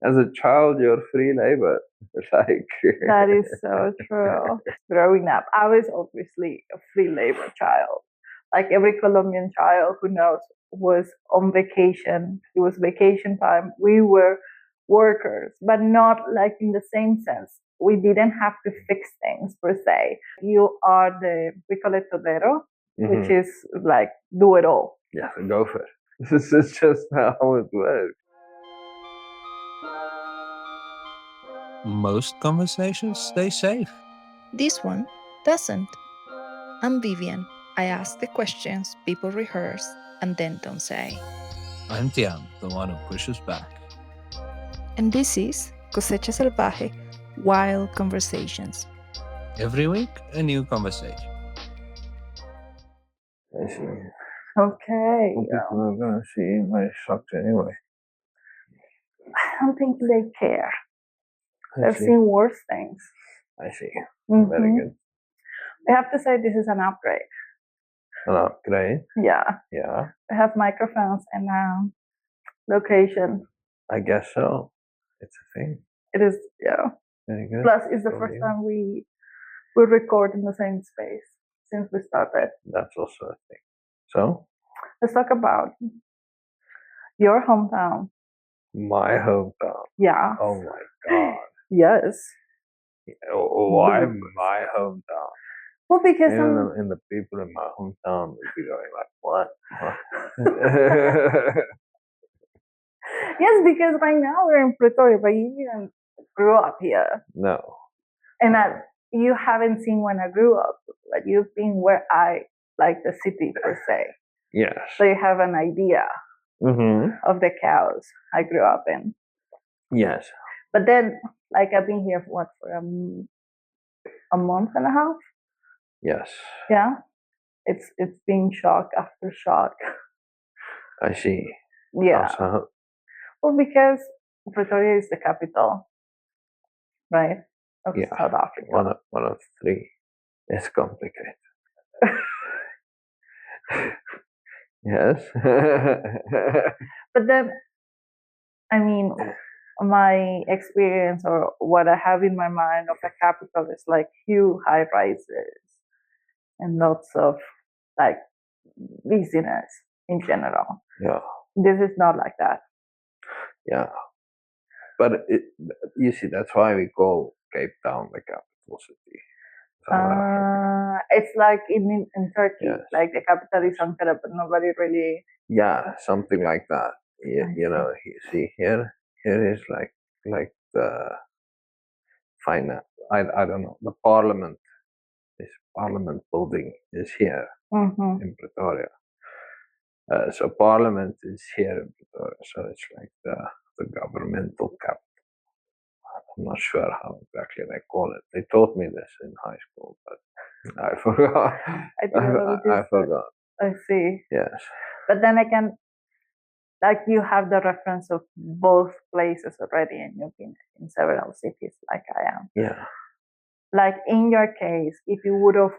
As a child, you're free labor. Like, That is so true. Growing up, I was obviously a free labor child. Like every Colombian child who knows was on vacation. It was vacation time. We were workers, but not like in the same sense. We didn't have to fix things per se. You are we call it todero, which is like do it all. yeah, go for it. This is just how it works. Most conversations stay safe. This one doesn't. I'm Vivian. I ask the questions people rehearse and then don't say. I'm Tian, the one who pushes back. And this is Cosecha Salvaje, Wild Conversations. Every week, a new conversation. I see. Okay. Well, people are gonna see my socks anyway. I don't think they care. I I've see. seen worse things. I see. Mhm. Very good. I have to say this is an upgrade. An upgrade. Yeah. Yeah, I have microphones and location. I guess so. It's a thing. It is, yeah. Very good. Plus, it's the Go first you. time we record in the same space since we started. That's also a thing. So, Let's talk about your hometown. my hometown. Yeah. Oh my god. Yes. Why my hometown? Well, because And the people in my hometown would be going like, what? yes, because right now we're in Pretoria, but you didn't grew up here, No. and you haven't seen when I grew up, but you've been where I like the city per se. Yes. So you have an idea of the chaos I grew up in. Yes. But then, like, I've been here for a month and a half. Yes. Yeah, it's been shock after shock. I see. Yeah. How so? Well, because Pretoria is the capital, right, of Yeah. South Africa. One of three. It's complicated. Yes. But then, I mean, my experience or what I have in my mind of a capital is like huge high rises and lots of like busyness in general. Yeah. This is not like that. Yeah. But you see, that's why we call Cape Town the capital city. It's like in Turkey, Yes. like the capital is Ankara, but nobody really. Yeah, something like that. You know, you see here is like the finance. I don't know. The parliament, this parliament building is here in Pretoria. So parliament is here in Pretoria. So it's like the governmental capital. I'm not sure how exactly they call it. They taught me this in high school, but I forgot. I forgot. I see. Yes. But then again, like you have the reference of both places already, and you've been in several cities like I am. Yeah. Like in your case, if you would have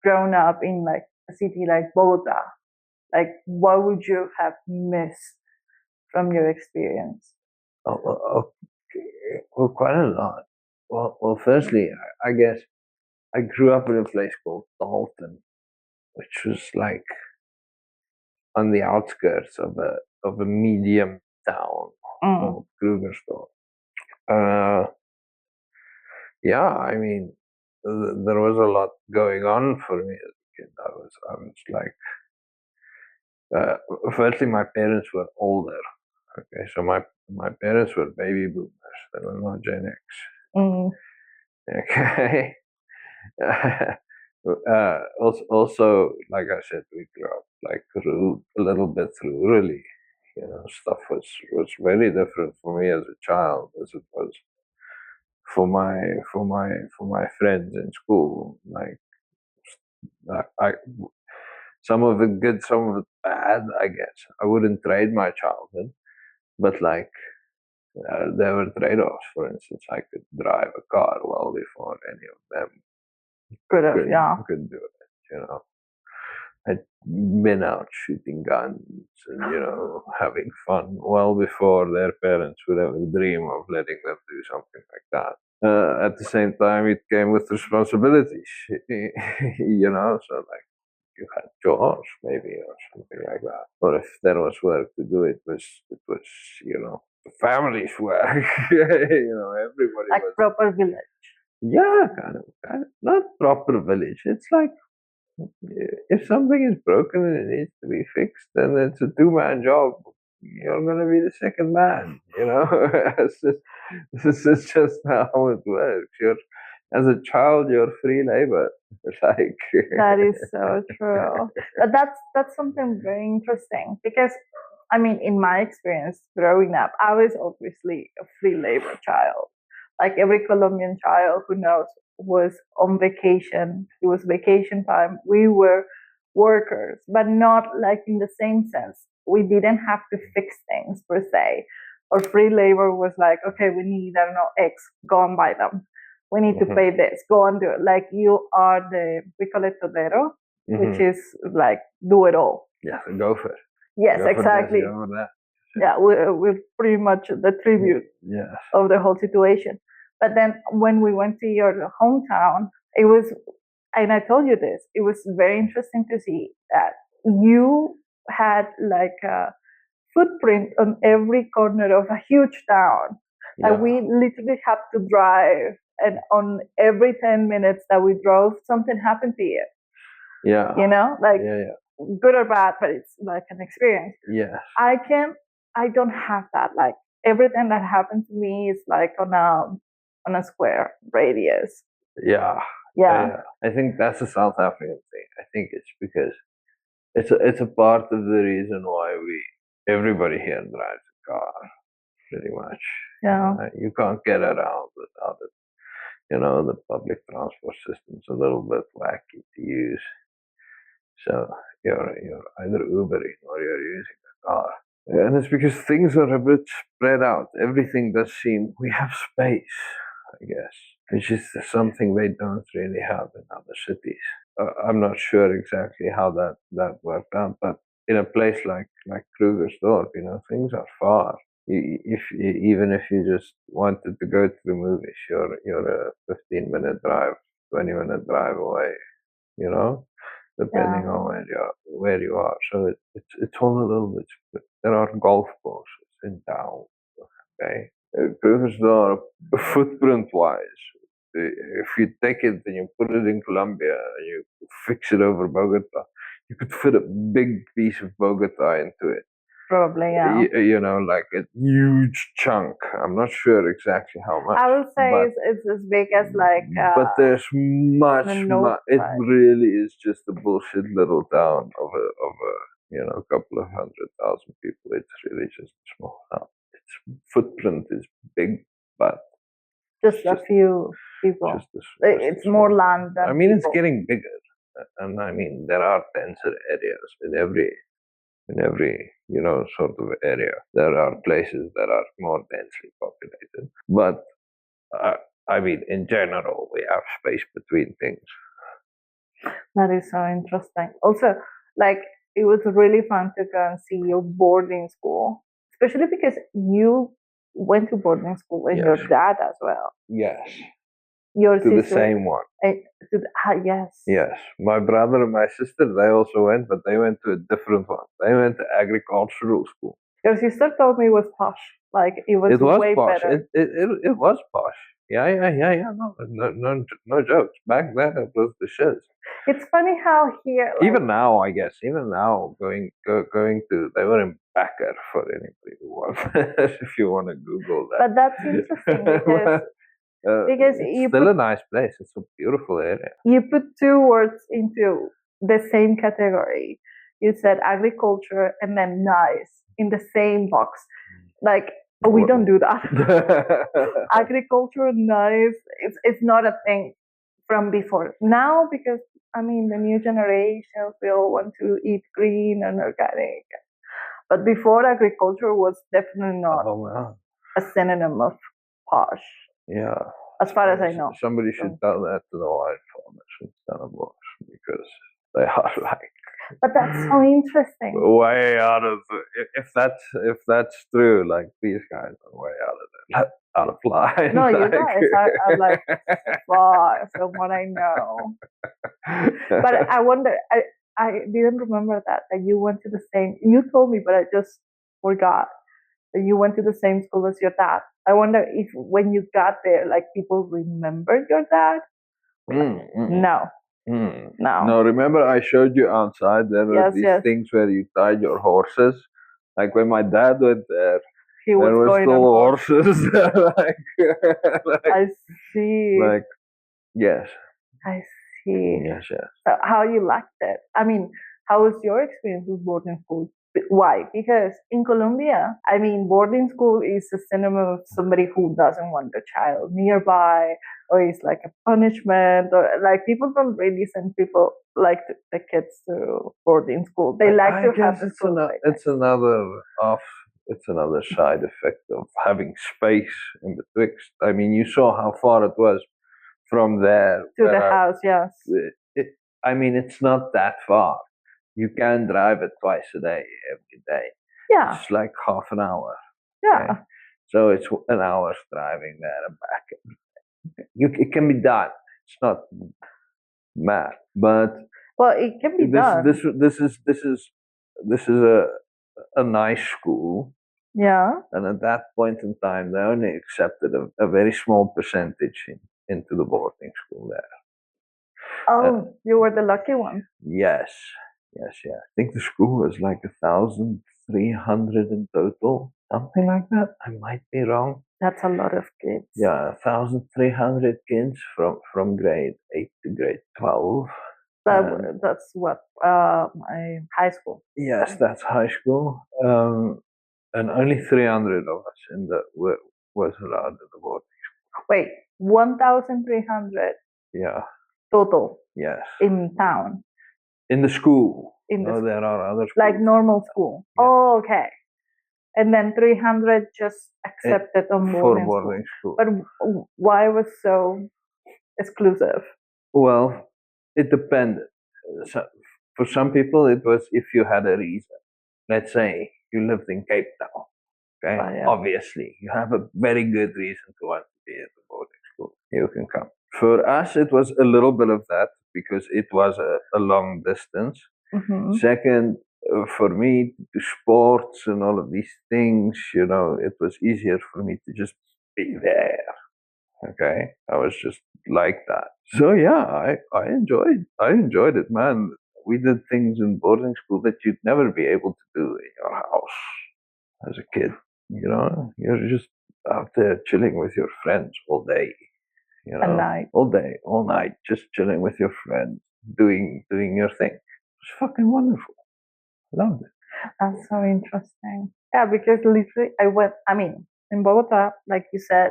grown up in like a city like Bogotá, like what would you have missed from your experience? Oh, well, quite a lot. Well, firstly, I guess I grew up in a place called Dalton, which was like on the outskirts of a medium town called Krugersdorp. Yeah, I mean, there was a lot going on for me as a kid. I was like, firstly, my parents were older. Okay, so my parents were baby boomers. They were not Gen X. Okay. Also, like I said, we grew up like a little bit rurally. You know, stuff was very different for me as a child as it was for my friends in school. Like I some of it good, some of it bad. I guess I wouldn't trade my childhood, but like there were trade-offs. For instance, I could drive a car well before any of them could do it, you know. had been out shooting guns and having fun well before their parents would ever dream of letting them do something like that. At the same time, it came with responsibilities, so like you had chores maybe or something like that. Or if there was work to do, it was the family's work. Everybody like was proper village. yeah, kind of not proper village. It's like if something is broken and it needs to be fixed, then it's a two-man job. You're gonna be the second man. It's just how it works. As a child, you're free labor. Like That is so true. But that's something very interesting because I mean, in my experience growing up, I was obviously a free labor child. Like every Colombian child who knows was on vacation. It was vacation time. We were workers, but not like in the same sense. We didn't have to fix things per se. Or free labor was like, okay, we need, I don't know, eggs, go and buy them. We need to pay this, go and do it. Like you are we call it todero, which is like do it all. Yeah, go for it. Yes, Go for exactly. this, go for that. Yeah, we're pretty much the tribute of the whole situation. But then when we went to your hometown, it was, and I told you this, it was very interesting to see that you had like a footprint on every corner of a huge town. Yeah. And we literally had to drive, and on every 10 minutes that we drove, something happened to you. Yeah. Like good or bad, but it's like an experience. Yes. I don't have that. Like everything that happened to me is like on a square radius. Yeah. I think that's a South African thing. I think it's because it's a part of the reason why everybody here drives a car, pretty much. Yeah. You can't get around without it. The public transport system's a little bit wacky to use. So you're either Ubering or you're using a car. And it's because things are a bit spread out. Everything does seem, we have space, I guess, which is something they don't really have in other cities. I'm not sure exactly how that worked out, but in a place like Krugersdorp, things are far. Even if you just wanted to go to the movies, you're a 15-minute drive, 20-minute drive away, depending on where you are. So it's all a little bit split. There are golf courses in town. Okay, Krugersdorp, footprint-wise, if you take it and you put it in Colombia and you fix it over Bogotá, you could fit a big piece of Bogotá into it. Probably, yeah. Like a huge chunk. I'm not sure exactly how much. I would say it's as big as like. But there's much. It really is just a bullshit little town of a couple of 100,000 people. It's really just a small town. Its footprint is big, but just a few people. It's more land than. It's getting bigger, and there are denser areas in every sort of area. There are places that are more densely populated, but in general, we have space between things. That is so interesting. Also, like it was really fun to go and see your boarding school, especially because you went to boarding school with your dad as well. Yes. Your sister, the same one. Yes. Yes. My brother and my sister, they also went, but they went to a different one. They went to agricultural school. Your sister told me it was posh. Like it was way posh. better. It was posh. Yeah. No jokes. Back then it was the shiz. It's funny how here. Like, even now, I guess. Even now, going to, they were in Bakker for anybody who wants. If you want to Google that. But that's interesting because it's still a nice place. It's a beautiful area. You put two words into the same category. You said agriculture and then nice in the same box. Like we don't do that. Agriculture, nice. It's not a thing from before. Now, because the new generations, they all want to eat green and organic. But before, agriculture was definitely not a synonym of posh. Yeah. As far as I know. Somebody should tell that to the wine farmers in Stellenbosch, because they are like But that's so interesting. Way out of if that's true, like these guys are way out of line. No, you guys are like far from what I know. But I wonder, I didn't remember that you went to the same, you told me, but I just forgot that you went to the same school as your dad. I wonder if when you got there, like people remembered your dad? No. No, remember I showed you outside there were these things where you tied your horses? Like when my dad went there, there were still horses. I see. Like, yes. I see. Yes. So how you liked it? I mean, how was your experience with boarding school? Why? Because in Colombia, I mean, boarding school is a synonym of somebody who doesn't want their child nearby, or it's like a punishment, or like people don't really send people like the kids to boarding school. They like to have the school. It's another side effect of having space in betwixt. I mean, you saw how far it was from there to the house. Yes. I mean, it's not that far. You can drive it twice a day, every day. Yeah. It's like half an hour. Yeah. Okay? So it's an hour's driving there and back. It can be done. It's not mad, but well, it can be done. This is a nice school. Yeah. And at that point in time, they only accepted a very small percentage into the boarding school there. Oh, you were the lucky one. Yes. I think the school was like 1,300 in total, something like that. I might be wrong. That's a lot of kids. Yeah, 1,300 kids from grade 8 to grade 12. That's what my high school. Yes, that's high school. And only 300 of us was allowed in the boarding school. Wait, 1,300. Yeah. Total. Yes. In town. In the school. There are other schools. Like normal school. Yeah. Oh, okay. And then 300 just accepted on boarding school. But why was so exclusive? Well, it depended. So, for some people, it was if you had a reason. Let's say you lived in Cape Town. Okay, Obviously, you have a very good reason to want to be at the boarding school. You can come. For us, it was a little bit of that because it was a long distance. Mm-hmm. Second, for me to sports and all of these things, it was easier for me to just be there. Okay, I was just like that. So yeah, I enjoyed it, man. We did things in boarding school that you'd never be able to do in your house as a kid. You're just out there chilling with your friends all day. All day, all night, just chilling with your friends, doing your thing. It's fucking wonderful. Loved it. That's so interesting. Yeah, because literally in Bogotá, like you said,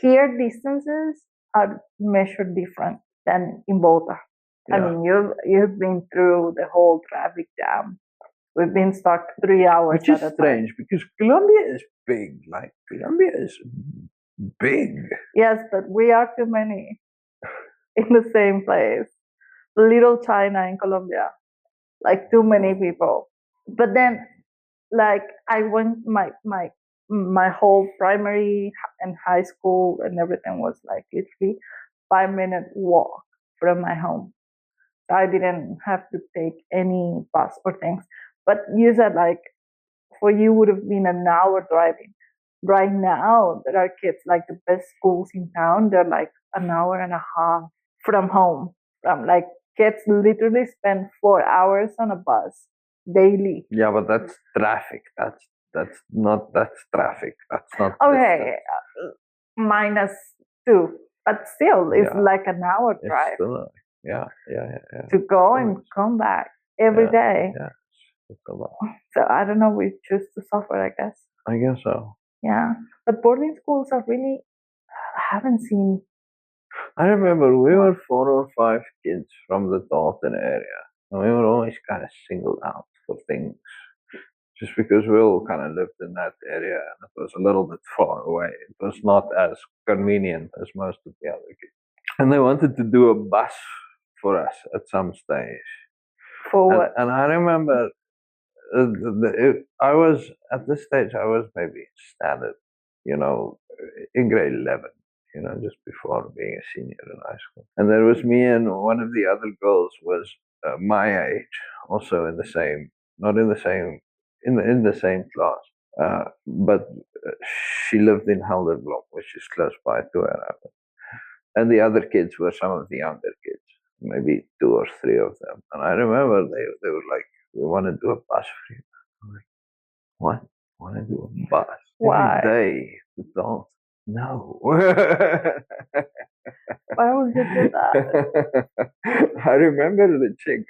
here distances are measured different than in Bogotá. Yeah. I mean, you've been through the whole traffic jam. We've been stuck 3 hours. Which is strange because Colombia is big. Like Colombia is big. Yes, but we are too many in the same place. Little China in Colombia, like too many people. But then, like I went my whole primary and high school and everything was like literally 5-minute walk from my home. So I didn't have to take any bus or things. But you said like for you would have been an hour driving. Right now, there are kids like the best schools in town. They're like an hour and a half from home. Like kids literally spend 4 hours on a bus daily. Yeah, but that's traffic. That's traffic. That's not okay. -2, but still, it's like an hour drive. Yeah. To go and come back every day. Yeah, it's a lot. So I don't know. We choose to suffer, I guess. I guess so. Yeah, but boarding schools are really. I haven't seen. I remember we were 4 or 5 kids from the Dalton area, and we were always kind of singled out for things, just because we all kind of lived in that area, and it was a little bit far away. It was not as convenient as most of the other kids, and they wanted to do a bus for us at some stage. For what? And I remember I was at this stage. I was maybe standard, in grade 11. Just before being a senior in high school. And there was me and one of the other girls was my age, also in the same, not in the same, in the same class. But she lived in Helderblom, which is close by to where I was. And the other kids were some of the younger kids, maybe 2 or 3 of them. And I remember they were like, "We want to do a bus for you." I'm like, "What? Want to do a bus Why? every day? Don't. No." Why would you do that? I remember the chick.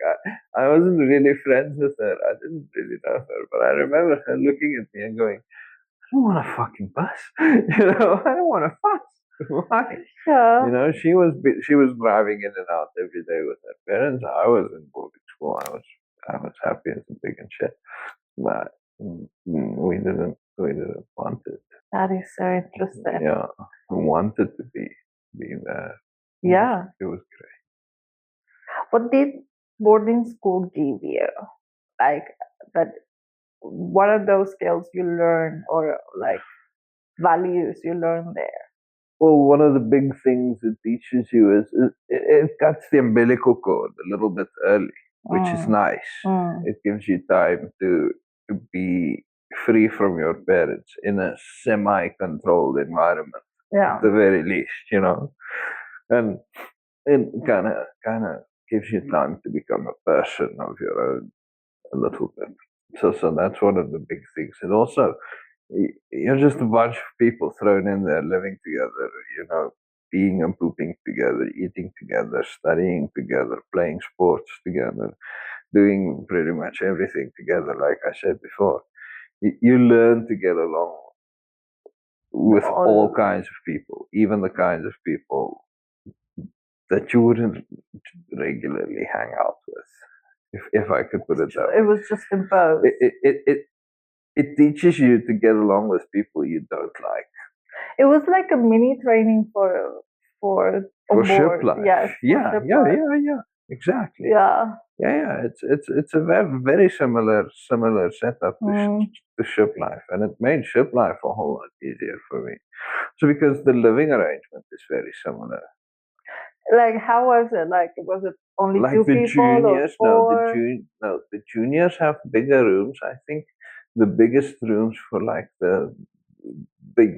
I wasn't really friends with her. I didn't really know her, but I remember her looking at me and going, "I don't want a fucking bus. I don't want a bus. Why?" Yeah. She was driving in and out every day with her parents. I was in boarding school. I was happy as a big and shit, but we didn't want it. That is so interesting. Yeah, we wanted to be there. Yeah. It was great. What did boarding school give you? Like that? What are those skills you learn, or like values you learn there? Well, one of the big things it teaches you is it cuts the umbilical cord a little bit early, which is nice. It gives you time to be free from your parents in a semi-controlled environment, Yeah. at the very least, and it kind of gives you time to become a person of your own a little bit. So that's one of the big things. And also, you're just a bunch of people thrown in there, living together, peeing and pooping together, eating together, studying together, playing sports together, doing pretty much everything together. Like I said before, you learn to get along with all kinds of people, even the kinds of people that you wouldn't regularly hang out with, if I could put it that way. It was just imposed. It teaches you to get along with people you don't like. It was like a mini training for ship life. Yes. Yeah, exactly. Yeah. Yeah. It's a very similar setup to ship life, and it made ship life a whole lot easier for me. So because the living arrangement is very similar. Like, how was it? Like, was it only Like 2 the people juniors, or 4? the juniors have bigger rooms. I think the biggest rooms for like the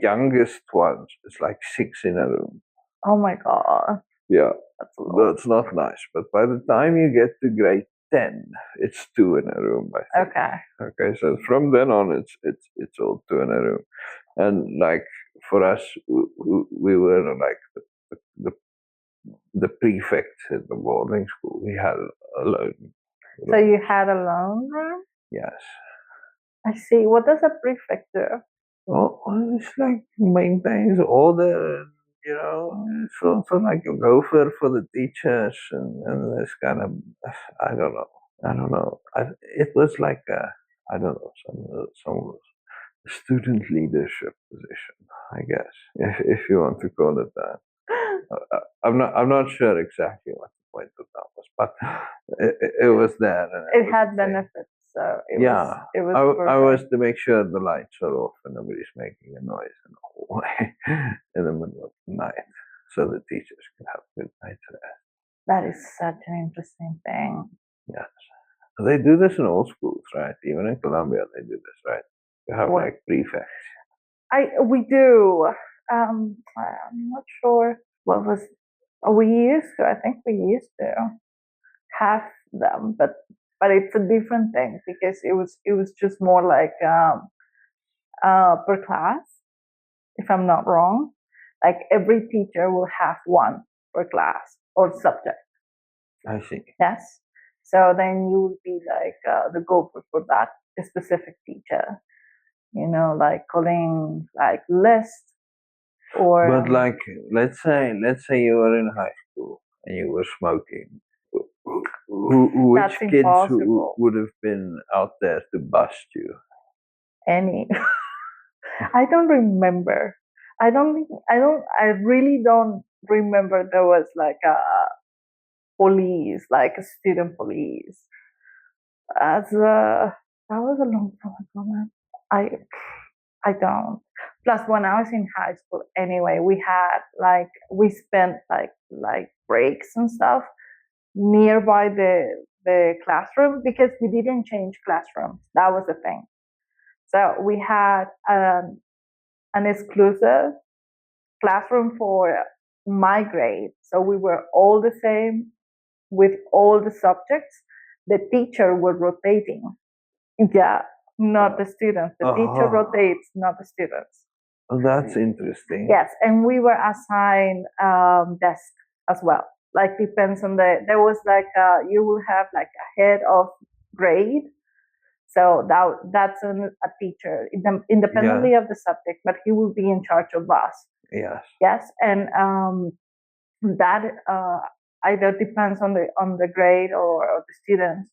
youngest ones is like 6 in a room. Oh my god. Yeah, that's a lot. That's not nice. But by the time you get to grade 10, it's 2 in a room. I think. Okay. So from then on, it's all 2 in a room, and like for us, we were like the prefects at the boarding school. We had alone. So you had a lone room? Yes. I see. What does a prefect do? Well, it's like maintains order, it's also like a gopher for the teachers, and this kind of, I don't know. It was like I don't know, some student leadership position, I guess, if you want to call it that. I'm not sure exactly what the point of that was, but it was there. And it had benefits, so it was. I was to make sure the lights are off and nobody's making a noise in the hallway in the middle of the night, so the teachers can have a good night's rest. That is such an interesting thing. Yes, they do this in all schools, right? Even in Colombia, they do this, right? You have like prefects. We do. I'm not sure what was. We used to. I think we used to have them, but it's a different thing because it was just more like per class, if I'm not wrong. Like every teacher will have one per class or subject. I see. Yes. So then you would be like the gopher for that specific teacher. Like calling like list or. But like, let's say you were in high school and you were smoking. Which kids would have been out there to bust you? Any. I don't remember. I really don't remember there was like a police, like a student police. That was a long time ago, man. I don't. Plus, when I was in high school, anyway, we spent like breaks and stuff nearby the classroom because we didn't change classrooms. That was the thing. So we had an exclusive classroom for my grade. So we were all the same with all the subjects. The teacher was rotating. Yeah, not the students. The teacher rotates, not the students. Oh, that's interesting. Yes, and we were assigned desk as well. Like depends on there was like you will have like a head of grade. So that's a teacher independently of the subject, but he will be in charge of us. Yes. Yes, and that either depends on the grade or the students.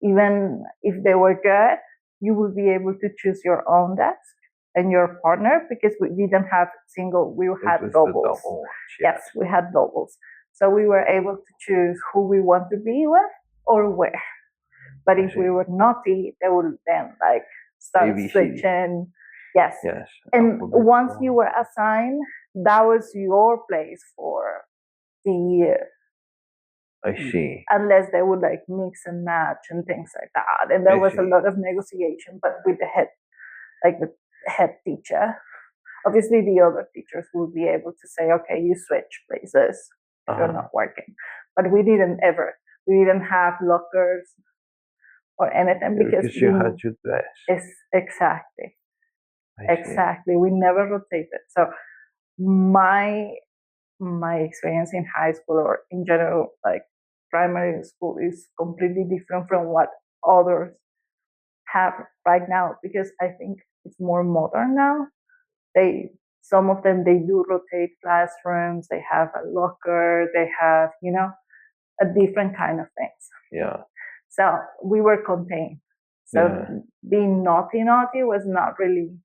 Even if they were good, you will be able to choose your own desk and your partner because we didn't have single. We had doubles. Yes, we had doubles. So we were able to choose who we want to be with or where. But if we were naughty, they would then like start switching. Yes. Yes. And once you were assigned, that was your place for the year. I see. Unless they would like mix and match and things like that. And there was a lot of negotiation, but with the head teacher. Obviously, the other teachers would be able to say, okay, you switch places if you're not working. But we didn't ever. We didn't have lockers or anything because you had your desk. Exactly. Exactly. We never rotated. So my experience in high school or in general, like primary school, is completely different from what others have right now because I think it's more modern now. Some of them they do rotate classrooms. They have a locker. They have a different kind of things. Yeah. So we were contained. So being naughty was not really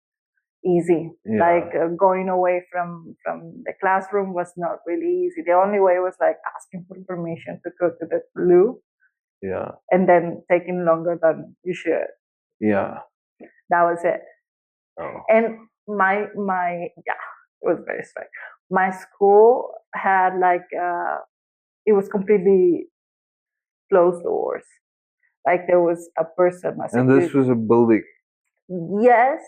easy. Yeah. Like going away from the classroom was not really easy. The only way was like asking for permission to go to the loo. Yeah. And then taking longer than you should. Yeah. That was it. Oh. And my it was very strict. My school had like it was completely closed doors. Like there was a person. And this was a building. Yes,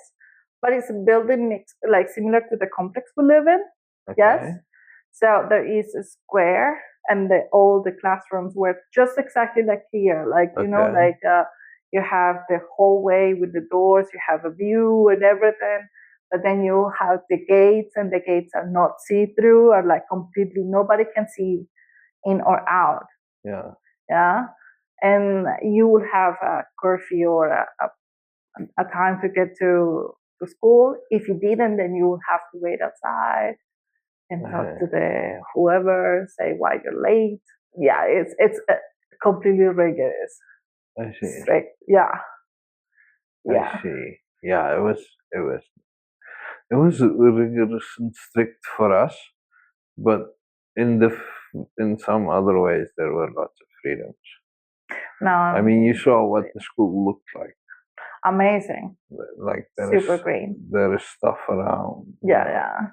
but it's a building like similar to the complex we live in. Okay. Yes. So there is a square, and all the classrooms were just exactly like here. Like you have the hallway with the doors. You have a view and everything. But then you have the gates, and the gates are not see-through, or like completely nobody can see in or out. Yeah. Yeah. And you will have a curfew or a time to get to school. If you didn't, then you will have to wait outside and talk to the whoever, say why you're late. Yeah, it's completely rigorous. I see. Strict. Yeah. I see. Yeah, it was rigorous and strict for us, but in some other ways there were lots of freedoms. No, I mean you saw what the school looked like. Amazing. Like super green. There is stuff around. Yeah.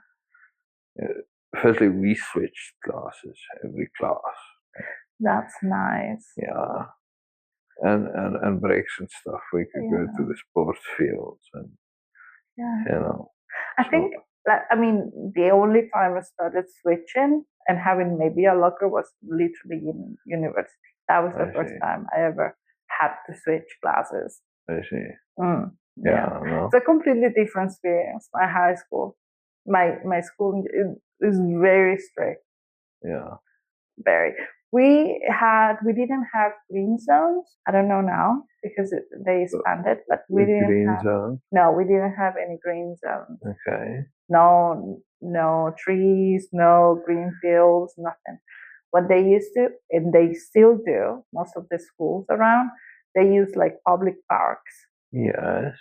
Firstly, we switched classes every class. That's nice. Yeah. And breaks and stuff. We could go to the sports fields and I think the only time I started switching and having maybe a locker was literally in university. That was the first time I ever had to switch classes. I see. Yeah. No. It's a completely different experience. My high school, my school is very strict. Yeah. Very. We didn't have green zones. I don't know now because they expanded, but we didn't green have. Zone? No, we didn't have any green zones. Okay. No trees, no green fields, nothing. What they used to, and they still do, most of the schools around, they use like public parks. Yes.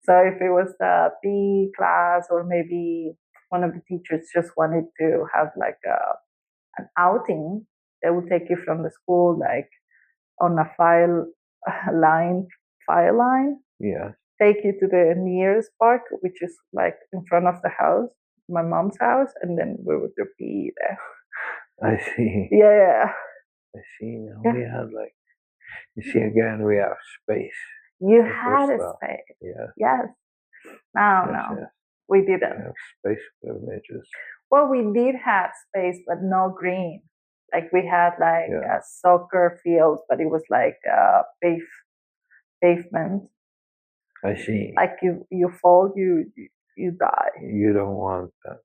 So if it was the PE class or maybe one of the teachers just wanted to have like an outing, they would take you from the school like on a fire line, Yeah, take you to the nearest park, which is like in front of the house, my mom's house, and then we would do PE there. I see. Yeah. I see. Now Yeah. we had like, you see, again, we have space. You for had a stuff. space. Yeah. Yes. No, Yes, no, yes. we We didn't. have space privileges. Well, we did have space, but no green. Like we had like Yeah. soccer fields, but it was like pavement. I see. Like you fall, you die. You don't want that.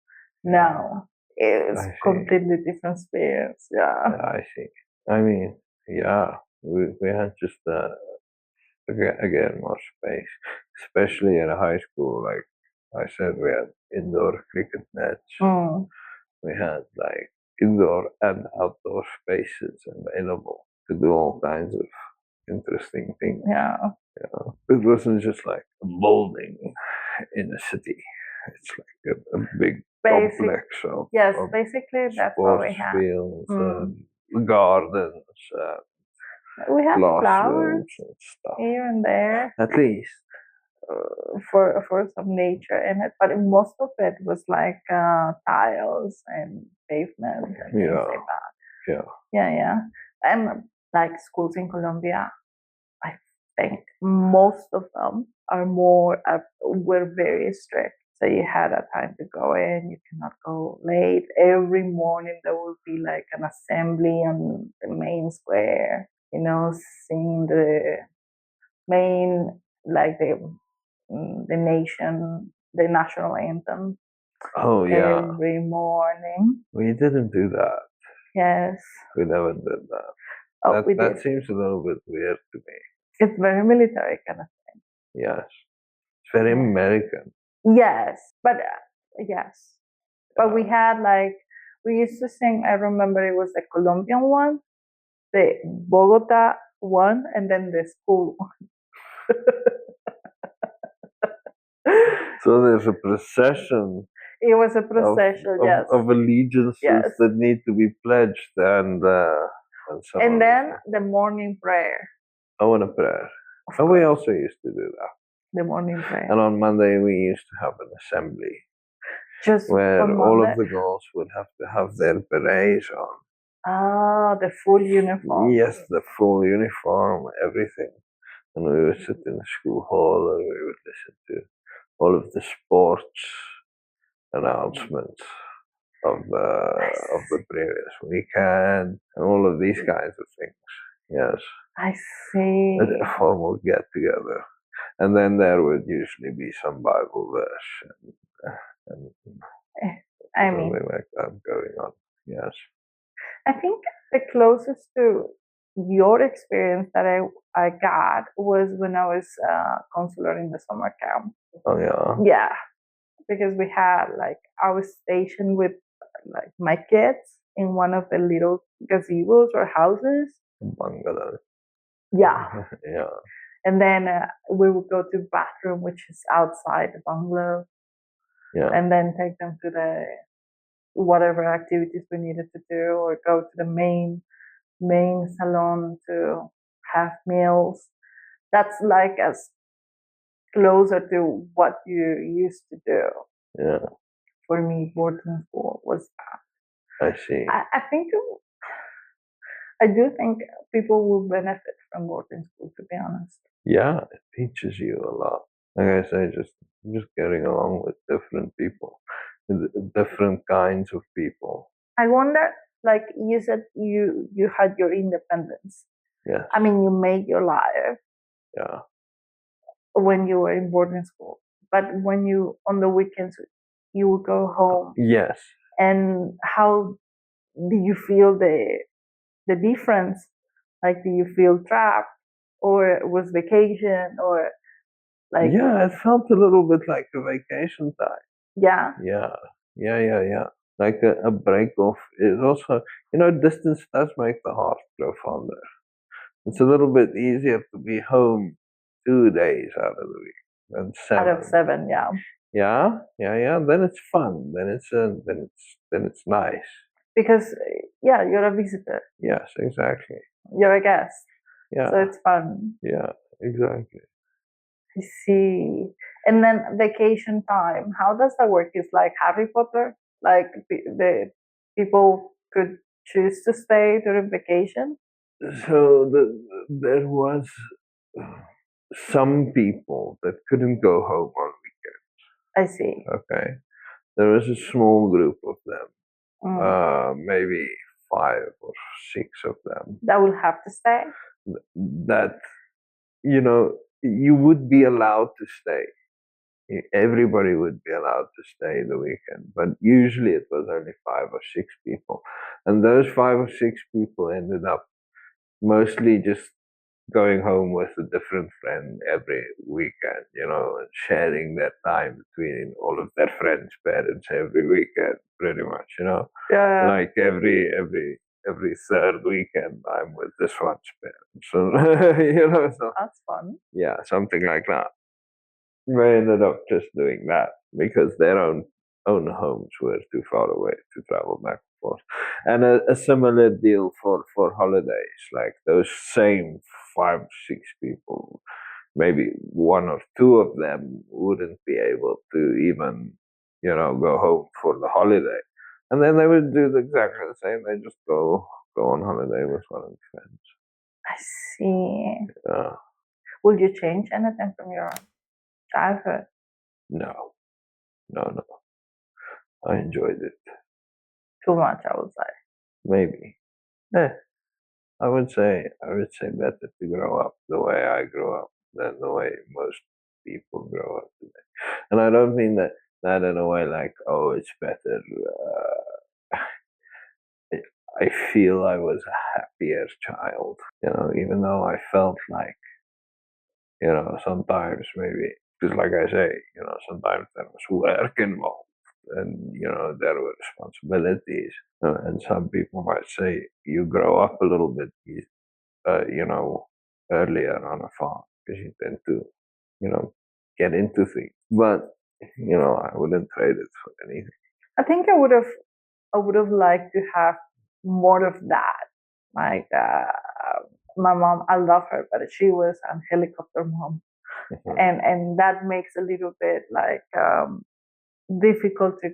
No, it's I see. completely different experience. Yeah. Yeah, I see. I mean, yeah, we had just again more space, especially in high school. Like I said, we had indoor cricket nets. Mm. We had like indoor and outdoor spaces available to do all kinds of interesting things. Yeah. It wasn't just like a building in a city. It's like a big complex of Yes, of basically that's what we sports had. fields, Mm. gardens, We had flowers classrooms and stuff. here and there At least. for some nature in it, but most of it was like tiles and pavement and things Yeah. like that. Yeah. Yeah. And like schools in Colombia, I think most of them were very strict. So you had a time to go in, you cannot go late. Every morning there will be like an assembly on the main square, singing the main, like the national anthem. Oh yeah. Every morning. We didn't do that. Yes. We never did that. Oh, we that did. seems a little bit weird to me. It's very military kind of thing. Yes. It's very American. Yes, but yes. But we had we used to sing, I remember it was the Colombian one, the Bogotá one, and then the school one. So there's a procession. It was a procession, yes. Of allegiances that need to be pledged and so and on. then the morning prayer. Oh, and a prayer. Oh, we also used to do that. The morning prayer. And on Monday we used to have an assembly. Just where on all Monday? of the girls would have to have their berets on. Ah, the full uniform. Yes, the full uniform, everything. And we would sit in the school hall and we would listen to all of the sports announcements of the previous weekend and all of these kinds of things. Yes. I see. A formal get together. And then there would usually be some Bible verse and something like that going on. Yes. I think the closest to your experience that I got was when I was consular in the summer camp. Oh yeah. Yeah, because we had I was stationed with my kids in one of the little gazebos or houses. Bungalow. Yeah. Yeah. And then we would go to the bathroom, which is outside the bungalow. Yeah. And then take them to the whatever activities we needed to do, or go to the main salon to have meals. That's as closer to what you used to do. Yeah. For me, boarding school was that. I see. I do think people will benefit from boarding school, to be honest. Yeah, it teaches you a lot. Like I say, just getting along with different people, different kinds of people. I wonder, you said you had your independence. Yes. I mean, you made your life. Yeah. When you were in boarding school, but when you on the weekends you would go home. Yes. And how do you feel the difference? Do you feel trapped, or was vacation, or Yeah, it felt a little bit like a vacation time. Yeah. Yeah. Like a break off is also, distance does make the heart grow fonder. It's a little bit easier to be home 2 days out of the week than 7. Out of 7, yeah. Yeah. Then it's fun. Then it's nice. Because you're a visitor. Yes, exactly. You're a guest. Yeah. So it's fun. Yeah, exactly. I see. And then vacation time, how does that work? It's like Harry Potter? Like the people could choose to stay during vacation? So there was some people that couldn't go home on I see. okay. There was a small group of them, Mm. maybe 5 or 6 of them, That will have to stay? that, you would be allowed to stay. Everybody would be allowed to stay the weekend, but usually it was only 5 or 6 people. And those 5 or 6 people ended up mostly just going home with a different friend every weekend, and sharing their time between all of their friends' parents every weekend, pretty much, Yeah. like every third weekend I'm with this one's parents. So, so That's fun. yeah, something like that. They ended up just doing that because their own homes were too far away to travel back and forth. And a similar deal for holidays, like those same 5 6 people, maybe 1 or 2 of them wouldn't be able to even, go home for the holiday. And then they would do exactly the same. They just go on holiday with one of their friends. I see. Yeah. Will you change anything from your childhood? No. I enjoyed it. Too much, I would say. Maybe. I would say better to grow up the way I grew up than the way most people grow up today. And I don't mean that in a way like, oh, it's better. I feel I was a happier child, even though I felt like, sometimes maybe, because like I say, sometimes there was work involved and, there were responsibilities. And some people might say you grow up a little bit, earlier on a farm because you tend to, get into things. But, I wouldn't trade it for anything. I think I would have liked to have more of that. Like my mom, I love her, but she was a helicopter mom, and that makes a little bit like difficult to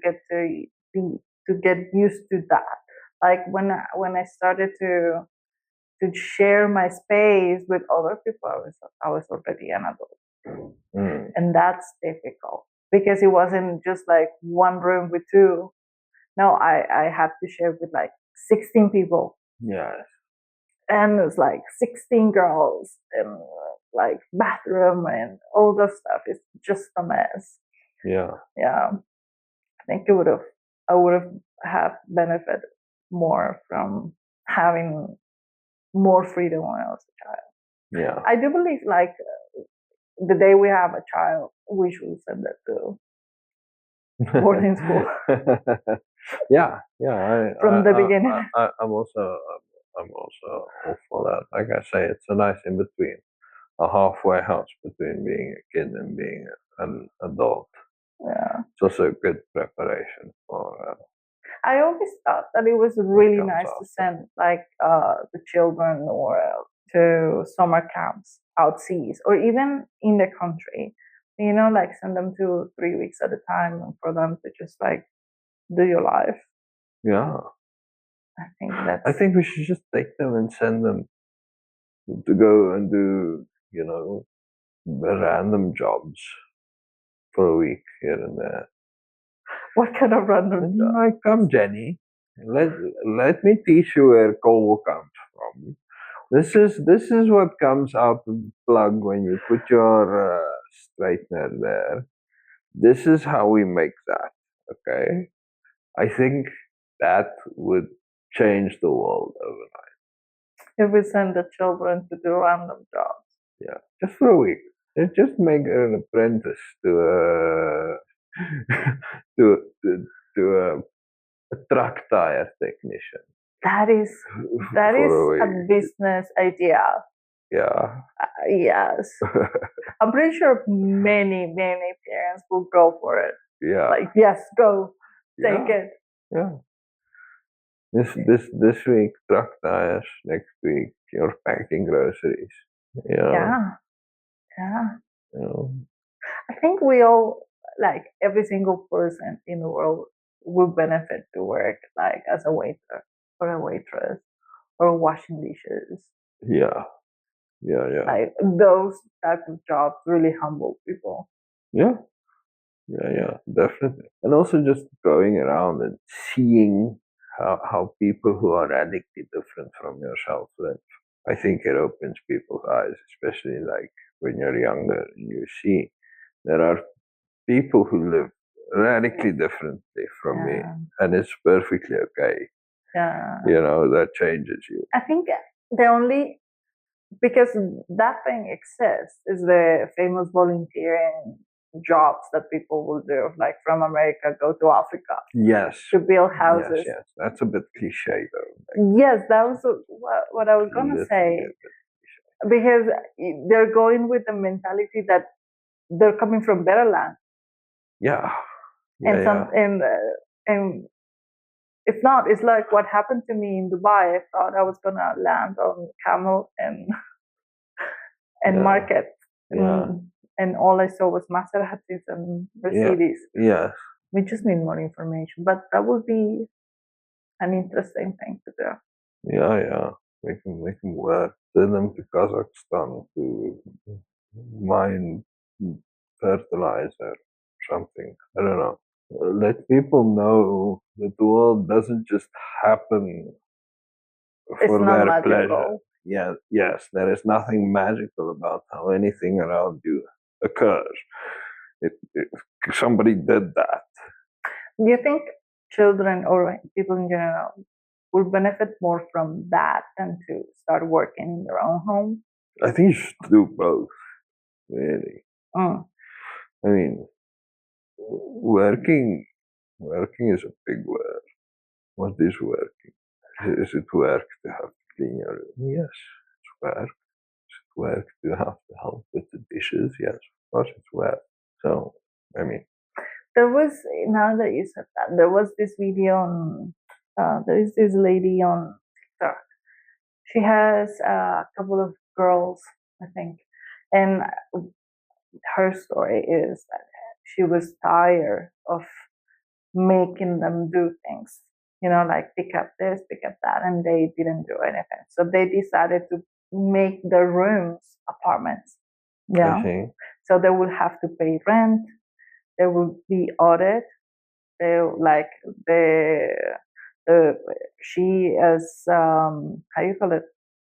get used to that. Like when I started to share my space with other people, I was already an adult, and that's difficult because it wasn't just like one room with 2. No, I had to share with like 16 people. Yes. And it's like 16 girls and like bathroom and all the stuff. It's just a mess. Yeah. Yeah. I think I would have benefited more from having more freedom when I was a child. Yeah. I do believe like the day we have a child, we should send it to boarding school. Yeah. From the beginning. I'm also all for that. Like I say, it's a nice in between, a halfway house between being a kid and being an adult. Yeah. It's also a good preparation for. I always thought that it was really nice to send like the children or to summer camps out seas or even in the country. Like send them 2 or 3 weeks at a time and for them to just like do your life. Yeah. I think we should just take them and send them to go and do, random jobs for a week here and there. What kind of random job? Like, come, Jenny. Let me teach you where coal comes from. This is what comes out of the plug when you put your straightener there. This is how we make that. Okay, I think that would change the world overnight. If we send the children to do random jobs. Yeah, just for a week. Just make her an apprentice to a truck tire technician. That is a business idea. Yeah. Yes. I'm pretty sure many parents will go for it. Yeah. Like, yes, go, take it. Yeah. This week truck tires. Next week you're packing groceries. Yeah. You know. I think we all, like every single person in the world, would benefit to work like as a waiter or a waitress or washing dishes. Yeah. Like those type of jobs really humble people. Yeah, definitely. And also just going around and seeing how people who are radically different from yourself live. I think it opens people's eyes, especially like when you're younger and you see there are people who live radically differently from me, Yeah. and it's perfectly okay. Yeah. That changes you. I think the only, because that thing exists, is the famous volunteering jobs that people will do, like from America go to Africa Yes. to build houses. Yes. That's a bit cliche though. Yes, that was what I was gonna say, because they're going with the mentality that they're coming from better land. Yeah. And it's not. It's like what happened to me in Dubai. I thought I was gonna land on camel and market. And all I saw was Maseratis and Mercedes. Yeah. We just need more information, but that would be an interesting thing to do. Yeah. Make them work. Send them to Kazakhstan to mine fertilizer, something. I don't know. Let people know that the world doesn't just happen for their magical pleasure. Yes, there is nothing magical about how anything around you occurs. Somebody did that. Do you think children or people in general will benefit more from that than to start working in their own home? I think you should do both, really. I mean, working is a big word. What is working? Is it work to have to clean your room? Yes, it's work. Is it work to have to help with the dishes? Yes, of course it's work. So, I mean, there was, now that you said that, there was this video on, there is this lady on TikTok. She has a couple of girls, I think, and her story is that she was tired of making them do things, like pick up this, pick up that, and they didn't do anything. So they decided to make their rooms apartments. Yeah. okay. So they will have to pay rent. There will be audit. They like she as how you call it,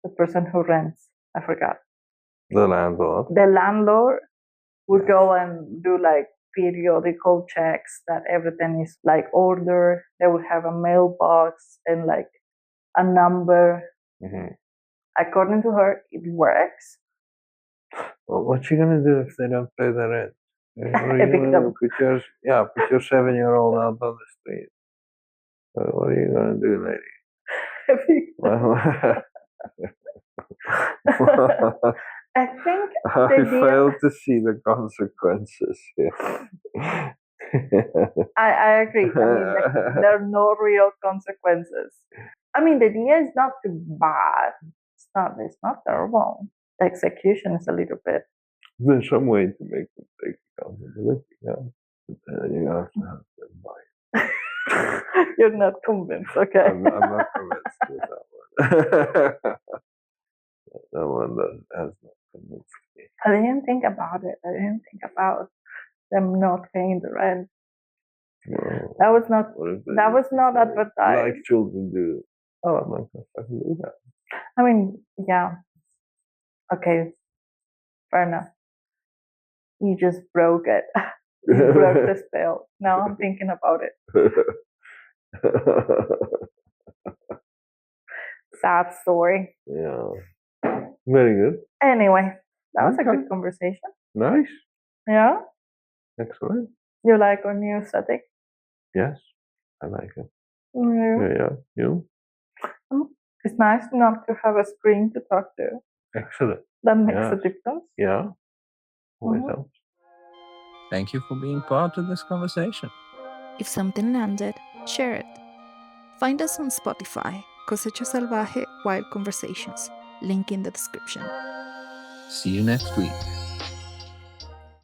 the person who rents. I forgot. The landlord. The landlord would go and do like periodical checks that everything is like order. They would have a mailbox and like a number. Mm-hmm. According to her, it works. Well, what you gonna do if they don't pay the rent? Evict them. Put your 7-year-old out on the street. What are you gonna do, lady? I think I failed to see the consequences. I agree. I mean, there are no real consequences. I mean, the idea is not too bad. It's not terrible. The execution is a little bit. There's some way to make them take accountability. But you have to have them buy. You're not convinced, okay? I'm not convinced with that one. That one has not convinced me. I didn't think about it. I didn't think about them not paying the rent. No. That was not advertised. Like children do. Oh, I'm not gonna fucking do that. I mean, yeah. Okay, fair enough. You just broke it. You broke the spell. Now I'm thinking about it. Sad story. Yeah. Very good. Anyway, that was a good conversation. Nice. Yeah? Excellent. You like our new setting? Yes, I like it. Yeah. You? It's nice not to have a screen to talk to. Excellent. That makes a difference. Yeah. Always helps. Thank you for being part of this conversation. If something landed, share it. Find us on Spotify, Cosecha Salvaje Wild Conversations, link in the description. See you next week.